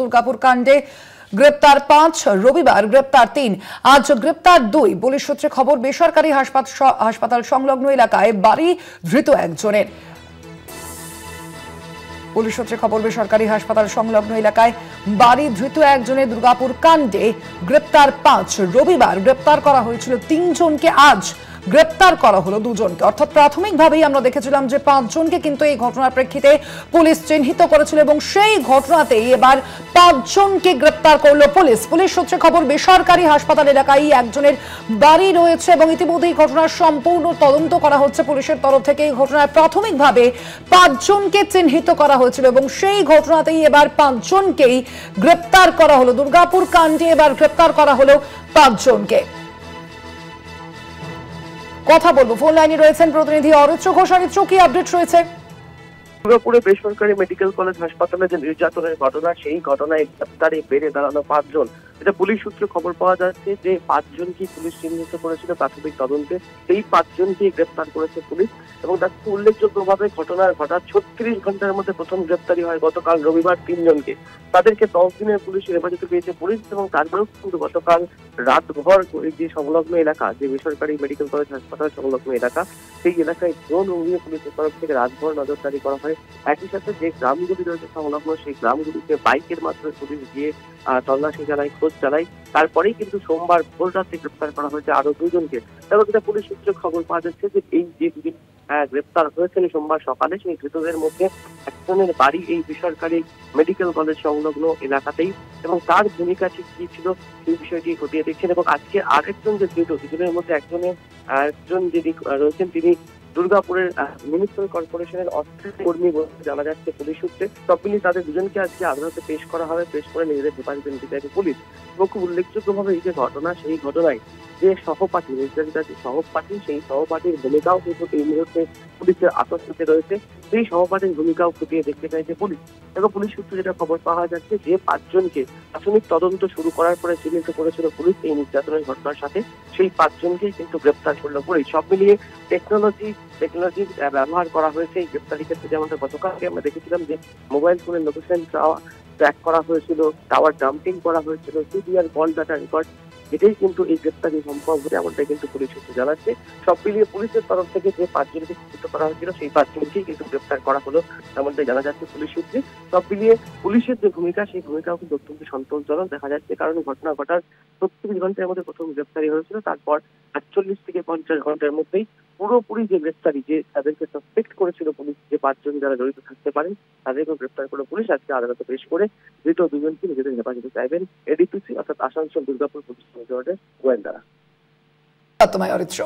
দুর্গাপুর কাণ্ডে গ্রেপ্তার 5, রবিবার গ্রেপ্তার 3, আজ গ্রেপ্তার 2। পুলিশ সূত্রে খবর, বেসরকারি হাসপাতাল সংলগ্ন এলাকায় বাড়ি ধৃত একজনের। পুলিশ সূত্রে খবর, বেসরকারি হাসপাতাল সংলগ্ন এলাকায় বাড়ি ধৃত একজনের দুর্গাপুর কাণ্ডে গ্রেপ্তার 5, রবিবার গ্রেপ্তার করা হয়েছিল 3 জনকে, আজ গ্রেপ্তার করা হলো 2 জনকে। অর্থাৎ প্রাথমিকভাবেই আমরা দেখেছিলাম যে 5 জনকে কিন্তু এই ঘটনার প্রেক্ষিতে পুলিশ চিহ্নিত করেছিল এবং সেই ঘটনাতেই এবার 5 জনকে গ্রেপ্তার করলো পুলিশ। পুলিশ সূত্রে খবর, বেসরকারি হাসপাতাল এলাকায় একজনের বাড়ি রয়েছে এবং ইতিমধ্যেই ঘটনার সম্পূর্ণ তদন্ত করা হচ্ছে পুলিশের তরফ থেকে। এই ঘটনায় প্রাথমিকভাবে 5 জনকে চিহ্নিত করা হয়েছিল এবং সেই ঘটনাতেই এবার 5 জনকেই গ্রেপ্তার করা হলো। দুর্গাপুর কাণ্ডে এবার গ্রেপ্তার করা হলো 5 জনকে। কথা বলবো, ফোন লাইনে রয়েছেন প্রতিনিধি অরিত্র ঘোষ। অরিত্র, কি আপডেট রয়েছে? দুর্গাপুরে বেসরকারি মেডিকেল কলেজ হাসপাতালে যে নির্যাতনের ঘটনা, সেই ঘটনায় গ্রেপ্তারে বেড়ে দাঁড়ানো 5 জন। এটা পুলিশ সূত্রে খবর পাওয়া যাচ্ছে যে 5 জনকে পুলিশ চিহ্নিত করেছিল প্রাথমিক তদন্তে, সেই 5 জনকে গ্রেপ্তার করেছে পুলিশ। এবং তার উল্লেখযোগ্যভাবে ঘটনার 36 ঘন্টার মধ্যে প্রথম গ্রেপ্তারি হয় গতকাল রবিবার 3 জনকে। তাদেরকে 10 দিনের পুলিশের হেফাজতে পেয়েছে পুলিশ এবং তারপরেও কিন্তু গতকাল রাতভর যে সংলগ্ন এলাকা, যে বেসরকারি মেডিকেল কলেজ হাসপাতাল সংলগ্ন এলাকা, সেই এলাকায় ড্রোন উড়িয়ে পুলিশের তরফ থেকে রাতভর নজরদারি করা হয়। একই সাথে যে গ্রামগুলি রয়েছে সংলগ্ন, সেই গ্রামগুলিতে বাইকের মাধ্যমে পুলিশ গিয়ে তল্লাশি চালায়, খোঁজ চালায়। তারপরেই কিন্তু সোমবার ভোর রাতে গ্রেপ্তার করা হয়েছে আরো 2 জনকে। এবং যেটা পুলিশ সূত্রে খবর পাওয়া যাচ্ছে যে এই যে গ্রেপ্তার হয়েছেন সোমবার সকালে, সেই ধৃতদের মধ্যে একজনের বাড়ি এই বেসরকারি মেডিকেল কলেজ সংলগ্ন এলাকাতেই, এবং তার ভূমিকা ঠিক কি ছিল সেই বিষয়টি খতিয়ে দেখছেন। এবং আজকে আরেকজন যে ধৃত, দুজনের মধ্যে একজন যিনি রয়েছেন তিনি দুর্গাপুরের মিউনিসিপ্যাল কর্পোরেশনের অস্থায়ী কর্মী বলে জানা যাচ্ছে পুলিশ সূত্রে। সব মিলিয়ে তাদের দুজনকে আজকে আদালতে পেশ করা হবে, পেশ করে নিজেদের হেফাজতে নিতে চাইবে পুলিশ। এবং খুব উল্লেখযোগ্যভাবে এই যে ঘটনা, সেই ঘটনায় যে সহপাঠী, নির্যাতিতার যে সহপাঠী, সেই সহপাঠীর ভূমিকাও কিন্তু এই মুহূর্তে পুলিশের আতঙ্কে রয়েছে। সেই সহপাঠীর ভূমিকাও খতিয়ে দেখতে চাইছে পুলিশ। এবং পুলিশ সূত্রে যেটা খবর পাওয়া যাচ্ছে যে 5 জনকে প্রাথমিক তদন্ত শুরু করার পরে চিহ্নিত করেছিল পুলিশ এই নির্যাতনের ঘটনার সাথে, সেই 5 জনকেই কিন্তু গ্রেপ্তার করলো পুলিশ। সব মিলিয়ে টেকনোলজি ব্যবহার করা হয়েছে এই গ্রেপ্তারি ক্ষেত্রে। যেমনটা গতকালকে আমরা দেখেছিলাম যে মোবাইল ফোনের লোকেশন ট্র্যাক করা হয়েছিল, টাওয়ার ডাম্পিং করা হয়েছিল, সিডিআর কল ডাটা রেকর্ড, এটাই কিন্তু এই গ্রেপ্তারি সম্ভব হতে, এমনটাই কিন্তু পুলিশ সূত্রে জানাচ্ছে। সব মিলিয়ে পুলিশের তরফ থেকে যে 5 জনকে চিহ্নিত করা হয়েছিল, সেই 5 জনকেই কিন্তু গ্রেপ্তার করা হলো, এমনটাই জানা যাচ্ছে পুলিশ সূত্রে। সব মিলিয়ে পুলিশের যে ভূমিকা, সেই ভূমিকাও কিন্তু অত্যন্ত সন্তোষজনক দেখা যাচ্ছে। কারণ ঘটনা ঘটার 36 ঘন্টার মধ্যে প্রথম গ্রেপ্তারি হয়েছিল, তারপর 48 থেকে 50 ঘন্টার মধ্যেই পুরোপুরি যে গ্রেপ্তারি, যে তাদেরকে সাসপেক্ট করেছিল পুলিশ যে 5 জন যারা জড়িত থাকতে পারেন, তাদেরকেও গ্রেপ্তার করে পুলিশ আজকে আদালতে পেশ করে ধৃত 2 জনকে নিজেদের হেফাজতে চাইবেন এডিপিসি অর্থাৎ আসানসোল দুর্গাপুর পুলিশ কমিশনারের গোয়েন্দারা। তোমায় অরিত্র।